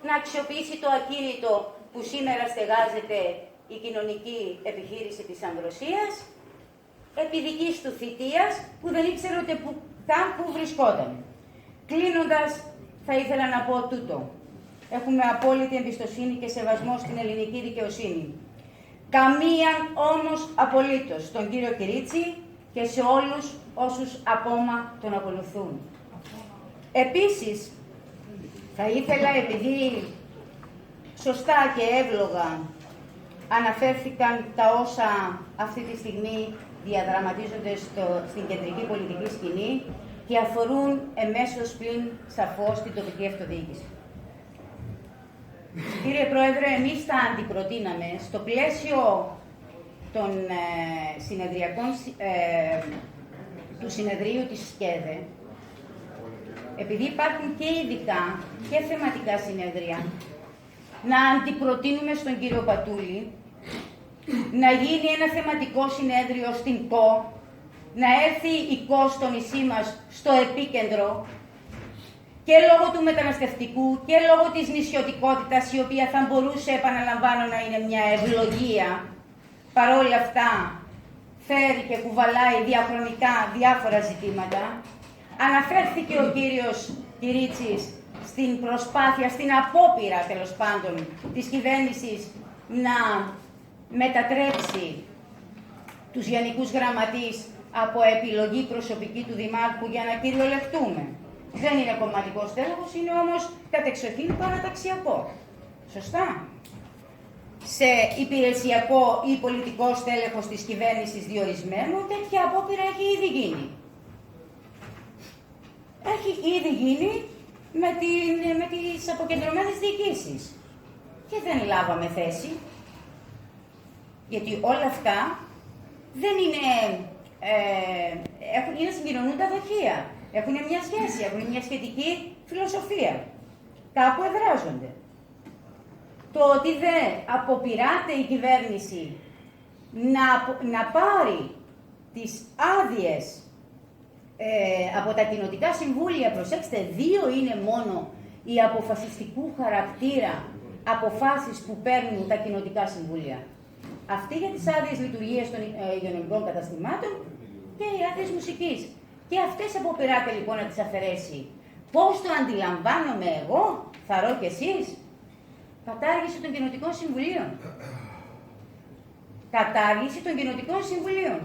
να αξιοποιήσει το ακίνητο που σήμερα στεγάζεται η κοινωνική επιχείρηση της Ανδρωσίας, επί δικής του θητείας, που δεν ήξερε ούτε που βρισκόταν. Κλείνοντας, θα ήθελα να πω τούτο. Έχουμε απόλυτη εμπιστοσύνη και σεβασμό στην ελληνική δικαιοσύνη. Καμίαν όμως απολύτως στον κύριο Κυρίτσι και σε όλους όσους ακόμα τον ακολουθούν. Επίσης, θα ήθελα, επειδή σωστά και εύλογα αναφέρθηκαν τα όσα αυτή τη στιγμή διαδραματίζονται στην κεντρική πολιτική σκηνή και αφορούν εμέσως πλην σαφώς την τοπική αυτοδιοίκηση. Κύριε Πρόεδρε, εμείς θα αντιπροτείναμε στο πλαίσιο των του συνεδρίου της ΣΚΕΔΕ, επειδή υπάρχουν και ειδικά και θεματικά συνέδρια, να αντιπροτείνουμε στον κύριο Πατούλη να γίνει ένα θεματικό συνέδριο στην ΚΟ, να έρθει η ΚΟ στο νησί μας στο επίκεντρο, και λόγω του μεταναστευτικού και λόγω της νησιωτικότητας, η οποία θα μπορούσε, επαναλαμβάνω, να είναι μια ευλογία, παρόλα αυτά φέρει και κουβαλάει διαχρονικά διάφορα ζητήματα. Αναφέρθηκε ο κύριος Κυρίτσης στην προσπάθεια, στην απόπειρα τέλος πάντων της κυβέρνησης να μετατρέψει τους γενικούς γραμματείς από επιλογή προσωπική του Δημάρχου για να κυριολεκτούμε. Δεν είναι κομματικός τέλεχος, είναι όμως κατεξοχήν παραταξιακό. Σωστά. Σε υπηρεσιακό ή πολιτικό στέλεχος της κυβέρνησης διορισμένου, τέτοια απόπειρα έχει ήδη γίνει. Έχει ήδη γίνει με τις αποκεντρωμένες διοικήσεις. Και δεν λάβαμε θέση, γιατί όλα αυτά δεν είναι, είναι συγκοινωνούν τα δοχεία. Έχουν μια σχέση, έχουν μια σχετική φιλοσοφία. Κάπου εδράζονται. Το ότι δεν αποπειράται η κυβέρνηση να πάρει τις άδειες από τα κοινοτικά συμβούλια, προσέξτε, 2 είναι μόνο οι αποφασιστικού χαρακτήρα αποφάσεις που παίρνουν τα κοινοτικά συμβούλια. Αυτή για τις άδειες λειτουργίας των υγειονομικών καταστημάτων και οι άδειες μουσικής. Και αυτές αποπειράτε λοιπόν να τις αφαιρέσει. Πώς το αντιλαμβάνομαι εγώ, θαρώ κι εσείς? Κατάργηση των κοινοτικών συμβουλίων. Κατάργηση των κοινοτικών συμβουλίων.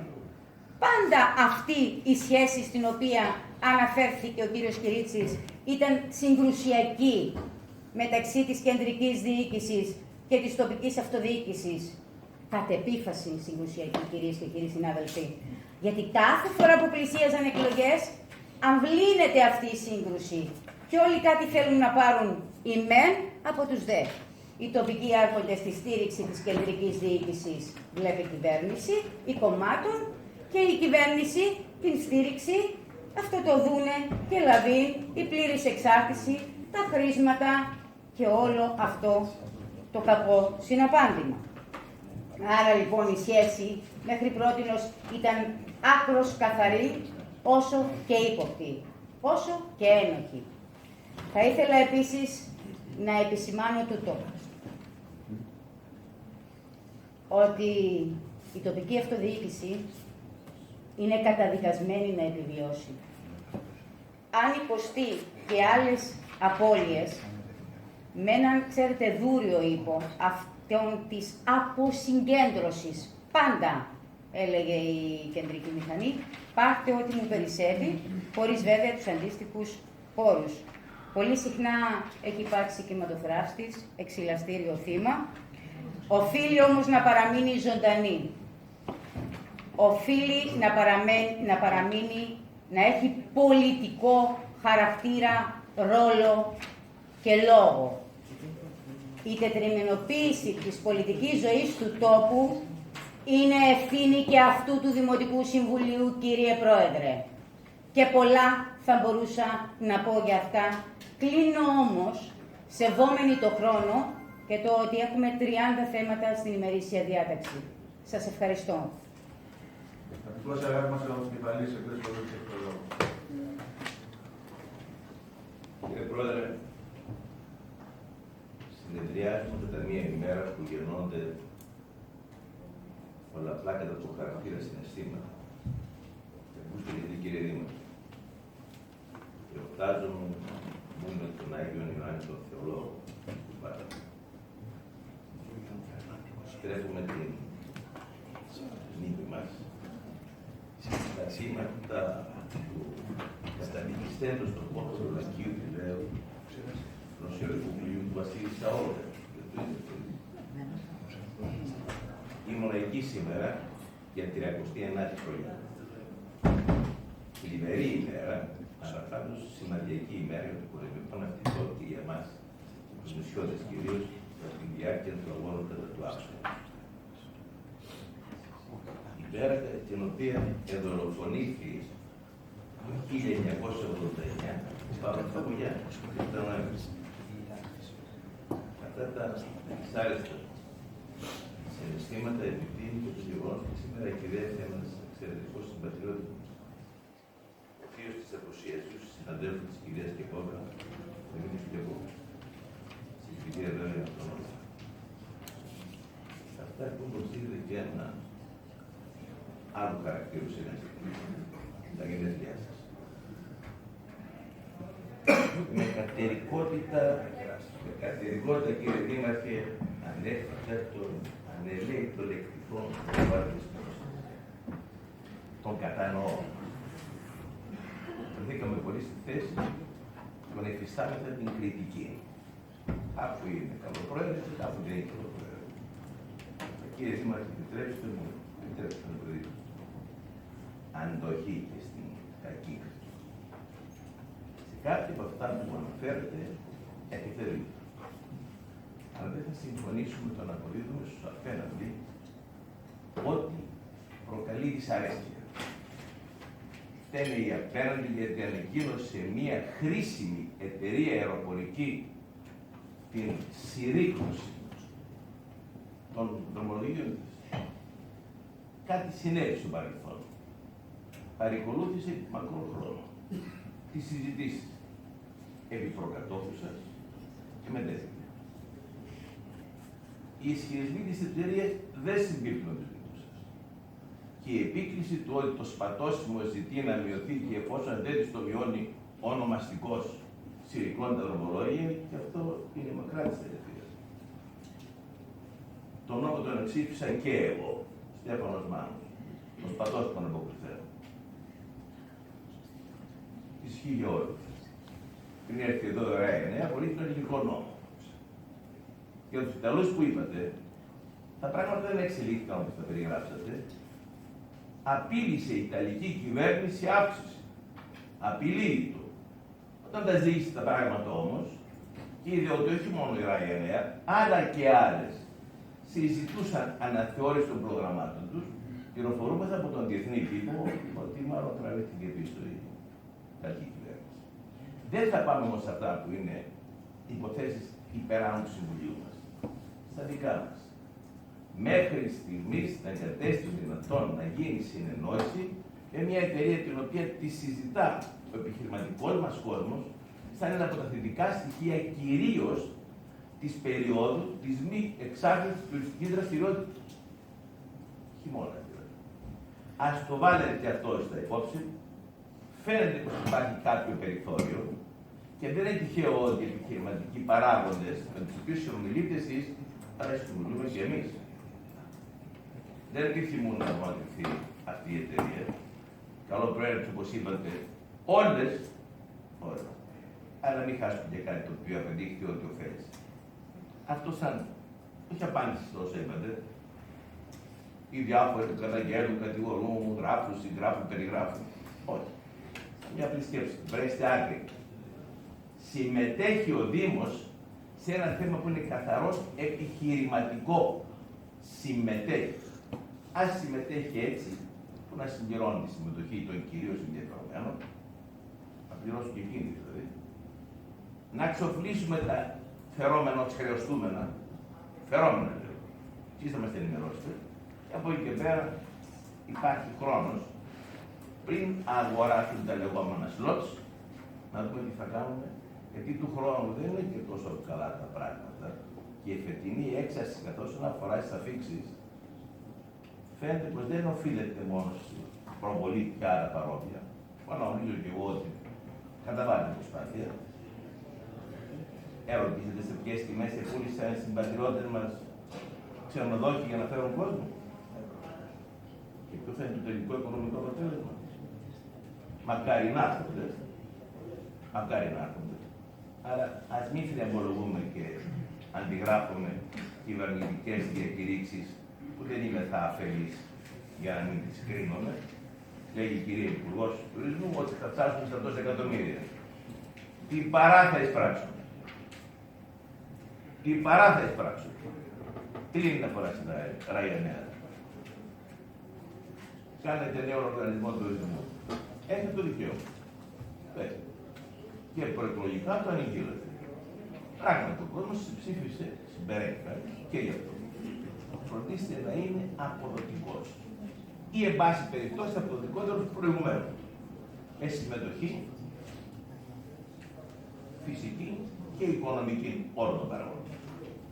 Πάντα αυτή η σχέση στην οποία αναφέρθηκε ο κύριος Κυρίτσης ήταν συγκρουσιακή μεταξύ της κεντρικής διοίκησης και της τοπικής αυτοδιοίκησης. Κατ' επίφαση συγκρουσιακή, κυρίες και κύριοι συνάδελφοι. Γιατί κάθε φορά που πλησίαζαν εκλογές, αμβλύνεται αυτή η σύγκρουση. Και όλοι κάτι θέλουν να πάρουν οι μεν από τους δε. Οι τοπικοί άρχοντες στη στήριξη της κεντρικής διοίκησης, βλέπει κυβέρνηση, οι κομμάτων, και η κυβέρνηση την στήριξη, αυτό το δούνε και λαβεί, η πλήρης εξάρτηση, τα χρήματα και όλο αυτό το κακό συναπάντημα. Άρα λοιπόν η σχέση μέχρι πρότινος ήταν άκρος καθαρή, όσο και ύποπτη, όσο και ένοχη. Θα ήθελα επίσης να επισημάνω τούτο, ότι η τοπική αυτοδιοίκηση είναι καταδικασμένη να επιβιώσει. Αν υποστεί και άλλες απώλειες, με έναν, ξέρετε, δούριο ύπο αυτών της αποσυγκέντρωσης, πάντα, έλεγε η κεντρική μηχανή, πάρτε ό,τι μου περισσεύει, χωρίς βέβαια τους αντίστοιχους πόρους. Πολύ συχνά έχει υπάρξει κυματοφράστης, εξυλαστήριο θύμα. Οφείλει όμως να παραμείνει ζωντανή. Οφείλει να παραμείνει, να έχει πολιτικό χαρακτήρα, ρόλο και λόγο. Η τετριμηνοποίηση της πολιτικής ζωής του τόπου είναι ευθύνη και αυτού του Δημοτικού Συμβουλίου, κύριε Πρόεδρε. Και πολλά θα μπορούσα να πω για αυτά. Κλείνω όμως, σεβόμενοι το χρόνο και το ότι έχουμε 30 θέματα στην ημερήσια διάταξη. Σας ευχαριστώ. Κύριε Πρόεδρε, συνεδριάζουμε κατά μία ημέρα που γεννώνται πολλαπλά κατά το χαρακτήρα συναισθήματα. Ακούστε γιατί, κύριε Δήμαρχε. Εορτάζομαι με τον Άγιο Ιωάννη τον Θεολόγο του Πάτα. Στρέφουμε την μνήμη μας στα σήματα του καταδικιστέντος στον πόθο του Λακίου Πηλαίου, νοσιορικού πλοίου του Βασίλη Σαόλου. Ήμουν εκεί σήμερα για 39η χρονιά. Λιβερή ημέρα, αλλά πάντως σημαντική ημέρα για το πολεμικό ναυτικό και για εμάς, τους νησιώτες κυρίως, για τη διάρκεια του αγώνου κατά του Άξονα. Η μέρα την οποία εδωροφονήθη το 1989 ο Παύλος Παπογιάννης, ήταν ο Έμβης. Αυτά τα δυσάρεστα συναισθήματα επιπλήνει και το γεγονός και σήμερα κυριεύει ένας εξαιρετικός συμπατριώτης μας. Ο θείος της απουσίας του, συναντέλφου της κυρίας Κεκόβρα, Δημήτρης Κεκόβρα. Συγχαρητήρια βέβαια από τον όρο. Αυτά έχουν προσθέτει και ένα άλλο χαρακτήρο σε ένα τα γενέθλιά σας. Με κατερικότητα, κύριε Δήμαρχε, ανέφερα τον ανελέητο λεκτικό βαρδισμό. Τον κατανοώ. Βρεθήκαμε πολύ στη θέση τον εφιστάμεθα την κριτική. Κάπου είναι καλοπρόεδρος και κάπου δεν είναι καλοπρόεδρος. Κύριε Δήμαρχε, επιτρέψτε μου να προδείξω. Αντοχή και στην κακή κριτική. Σε κάποια από αυτά που αναφέρετε, επιθερεί. Αλλά δεν θα συμφωνήσουμε το να αποδίδουμε στους απέναντι ότι προκαλεί δυσαρέσκεια. Φταίνε οι απέναντι γιατί ανακοίνωσε μια χρήσιμη εταιρεία αεροπορική την συρρήκνωση των δρομολογίων της. Κάτι συνέβη στο παρελθόν. Παρακολούθησε μακρό χρόνο τις συζητήσεις επί προκατόχου σας και μετέθηκε. Οι ισχυρισμοί της εταιρείας δεν συμπίπτουν τους δικούς σας. Και η επίκληση του ότι το σπατώσιμο ζητεί να μειωθεί και εφόσον δεν το μειώνει ονομαστικός συρρυκνώνει τα δρομολόγια, και αυτό είναι μακρά της ελευθερίας. Τον νόμο τον εξήφισα και εγώ, Στέφανος Μάνος, το σπατώσιμο να αποκριθέω. Ισχύει για όλους. Πριν έρθει εδώ η ωραία Εννέα, απολύτω τον ελληνικό νόμο. Για τους Ιταλούς που είπατε, τα πράγματα δεν εξελίχθηκαν όπως τα περιγράψατε. Απείλησε η Ιταλική κυβέρνηση αύξηση. Απειλεί το. Όταν τα ζήσει τα πράγματα όμως, είδε ότι όχι μόνο η Ryanair, αλλά και άλλες συζητούσαν αναθεώρηση των προγραμμάτων τους, πληροφορούμεθα από τον διεθνή τύπο ότι μάλλον τραβήθηκε πίσω η Ιταλική κυβέρνηση. Δεν θα πάμε όμως σε αυτά που είναι υποθέσεις υπεράνω του Συμβουλίου μας. Στα δικά μας. Μέχρι στιγμής να κατέστη δυνατόν να γίνει συνεννόηση με μια εταιρεία την οποία τη συζητά ο επιχειρηματικός μας κόσμος σαν ένα από τα θετικά στοιχεία κυρίως της περίοδου της μη εξάρτητης τουριστικής δραστηριότητας. Χειμώνα δηλαδή. Ας το βάλετε και αυτό στα υπόψη. Φαίνεται πως υπάρχει κάποιο περιθώριο και δεν είναι τυχαίο ότι οι επιχειρηματικοί παράγοντες με τους οποίους συνομιλείτε εσείς, αλλά συνομιλούμε και εμείς. Δεν επιθυμούν να απομακρυνθεί αυτή η εταιρεία. Καλό προαίρεψε, όπως είπατε, όλες, ωραία. Αλλά μην χάσουμε και κάτι το οποίο απεδείχθη ότι ωφέλησε. Αυτό σαν, όχι απάντηση στο όσο είπατε, οι διάφοροι που καταγγέλνουν, κατηγορούν, γράφουν, συγγράφουν, περιγράφουν. Όχι. Μια απλή σκέψη. Βρέστε άκρη. Συμμετέχει ο Δήμος σε ένα θέμα που είναι καθαρός επιχειρηματικό. Συμμετέχει. Ας συμμετέχει έτσι, που να συμπληρώνει τη συμμετοχή των κυρίως ενδιαφερομένων, να πληρώσουν και εκείνοι δηλαδή, να εξοφλήσουμε τα φερόμενα ως χρεωστούμενα, φερόμενα δηλαδή, εσείς θα μας ενημερώσετε, και από εκεί και πέρα υπάρχει χρόνος πριν αγοράσουν τα λεγόμενα slots, να δούμε τι θα κάνουμε, γιατί του χρόνου δεν είναι και τόσο καλά τα πράγματα, Και η φετινή έξαρση καθώς αφορά στις αφίξεις φαίνεται πως δεν οφείλεται μόνο στη προβολή και άλλα παρόμοια. Νομίζω και εγώ ότι καταβάλει την προσπάθεια. Ερωτήσετε σε ποιες τιμές επούλησαν οι συμπατριώτες μας ξενοδόχοι για να φέρουν κόσμο. Και ποιο θα είναι το τελικό οικονομικό αποτέλεσμα. Μακάρι να έρχονται. Μακάρι να έρχονται. Άρα ας μην θριαμβολογούμε και αντιγράφουμε κυβερνητικές διακηρύξεις που δεν είμαι θα αφελής για να μην τις κρίνουμε. Λέγει η κυρία Υπουργός του Τουρισμού ότι θα φτάσουν στα τόσα εκατομμύρια. Τι παρά θα εισπράξουν. Τι παρά θα εισπράξουν. Τι είναι να φοράσει τα Ryanair. Κάνετε νέο οργανισμό τουρισμού. Έχετε το δικαίωμα. Και προεκλογικά το ανηγγείλετε. Πράγματι ο κόσμος ψήφισε συμπεραίχτα και γι' αυτό. Φροντίστε να είναι αποδοτικός. Ή εν πάση περιπτώσει αποδοτικότερο του προηγουμένου. Με συμμετοχή φυσική και οικονομική όλων των παραγόντων.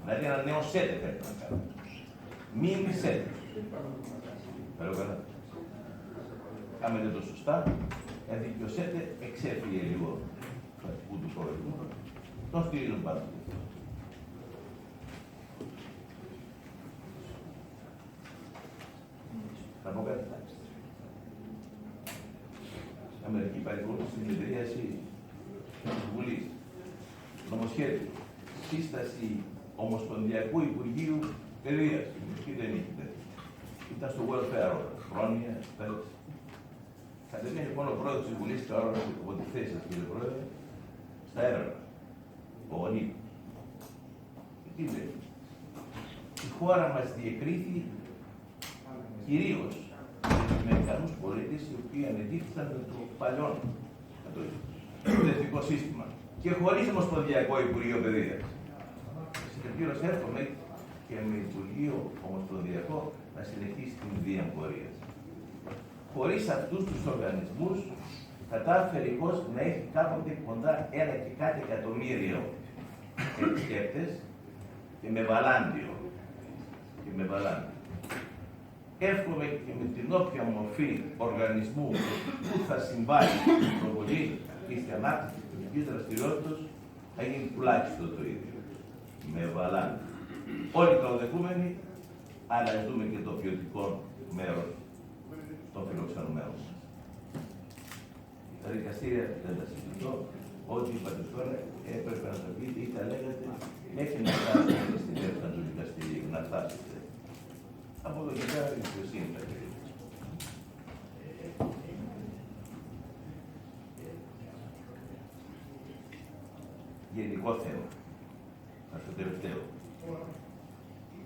Δηλαδή ένα νέο σετ πρέπει να κάνουμε. Μίνι σετ. Καλά. Κάμετε το σωστά, γιατί και ο ΣΕΤΕ εξέφυγε λίγο του αρχικού του πρόεδρου. Τον στηρίζουν πάντα. Θα πω κάτι. Αμερική παρακολούθησε στην συνεδρίαση της Βουλής. Νομοσχέδιο. Σύσταση Ομοσπονδιακού Υπουργείου Παιδείας. Και δεν είχε. Ήταν στο welfare, χρόνια, πέρυσι. Κατεβαίνει λοιπόν ο πρόεδρος της Βουλής και ώρα από τη θέση σας, κύριε Πρόεδρε, στα έργα. Ο Νίκο. Και τι λέει. Η χώρα μας διεκρίθη κυρίως με τους Αμερικανούς πολίτες οι οποίοι ανεδείχθησαν με το παλιό το εθνικό σύστημα και χωρίς Ομοσπονδιακό Υπουργείο Παιδείας. Συγχαρητήρως εύχομαι και με Υπουργείο Ομοσπονδιακό να συνεχίσει την βία πορεία. Χωρίς αυτούς τους οργανισμούς, κατάφερε η ΚΟΣ να έχει κάποτε κοντά 1 και κάτι εκατομμύριο επισκέπτες και με βαλάντιο. Εύχομαι και με την όποια μορφή οργανισμού που θα συμβάλλει στην προβολή και στην ανάπτυξη της πολιτικής δραστηριότητας θα γίνει τουλάχιστον το ίδιο. Με βαλάντιο. Όλοι καλοδεχούμενοι, αλλά δούμε και το ποιοτικό μέρος των φιλοξενουμένων μας. Τα δικαστήρια δεν τα συζητώ. Ό,τι είπατε τώρα έπρεπε να τα πείτε ή τα λέγατε μέχρι να φτάσετε στην έρευνα του δικαστηρίου. Να φτάσετε. Από εδώ και πέρα η δικαιοσύνη θα κρίνει. Γενικό θέμα. Αυτό τελευταίο.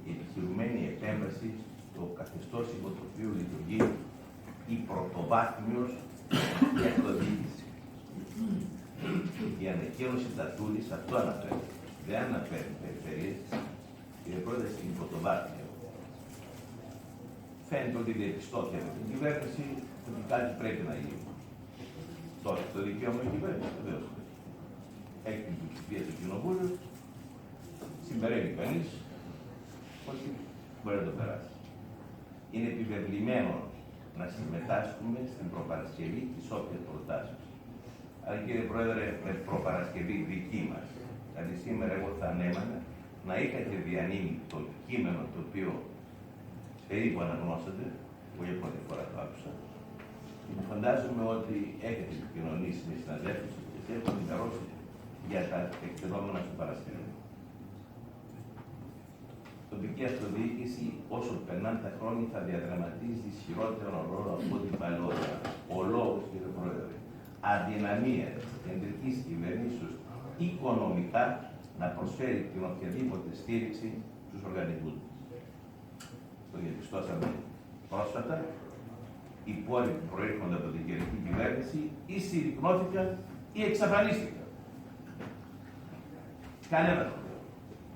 Η επιχειρουμένη επέμβαση στο καθεστώς υπό το οποίο λειτουργεί η πρωτοβάθμιος αυτοδιοίκηση. Η ανακοίνωση Τατούλης αυτό αναφέρει. Δεν αναφέρει περιφέρειες. Κύριε Πρόεδρε, στην πρωτοβάθμια. Φαίνεται ότι διαπιστώθηκε από την κυβέρνηση ότι κάτι πρέπει να γίνει. Τώρα το δικαίωμα η κυβέρνηση, βεβαίως. Έχει την πλειοψηφία του Κοινοβούλου, συμπεραίνει κανείς ότι μπορεί να το περάσει. Είναι επιβεβλημένο να συμμετάσχουμε στην προπαρασκευή της όποιας προτάσεως. Αλλά κύριε Πρόεδρε, με προπαρασκευή δική μας, δηλαδή σήμερα εγώ θα ανέμανα να είχατε διανύμει το κείμενο το οποίο περίπου αναγνώσατε, που για πρώτη φορά το άκουσα, και φαντάζομαι ότι έχετε επικοινωνήσει με συναδέλφους και έχετε ενημερώσει για τα εκπαιδόμενα στο Παρασκευή. Η τοπική αυτοδιοίκηση, όσο περνάνε τα χρόνια, θα διαδραματίζει ισχυρότερο ρόλο από την παλαιότερα. Ο λόγος, κύριε Πρόεδρε, αδυναμία κεντρική κυβερνήσεως οικονομικά να προσφέρει την οποιαδήποτε στήριξη στους οργανισμούς. Το διαπιστώσαμε πρόσφατα. Οι πόροι που προέρχονται από την κεντρική κυβέρνηση ή συρρυκνώθηκαν ή εξαφανίστηκαν. Κανένα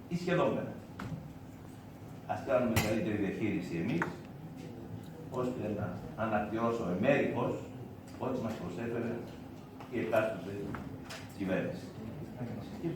ή σχεδόν κανένα. Ας κάνουμε καλύτερη διαχείριση εμείς, ώστε να αναπληρώσουμε μέρικος ό,τι μας προσέφερε η εκάστοτε κυβέρνηση. Και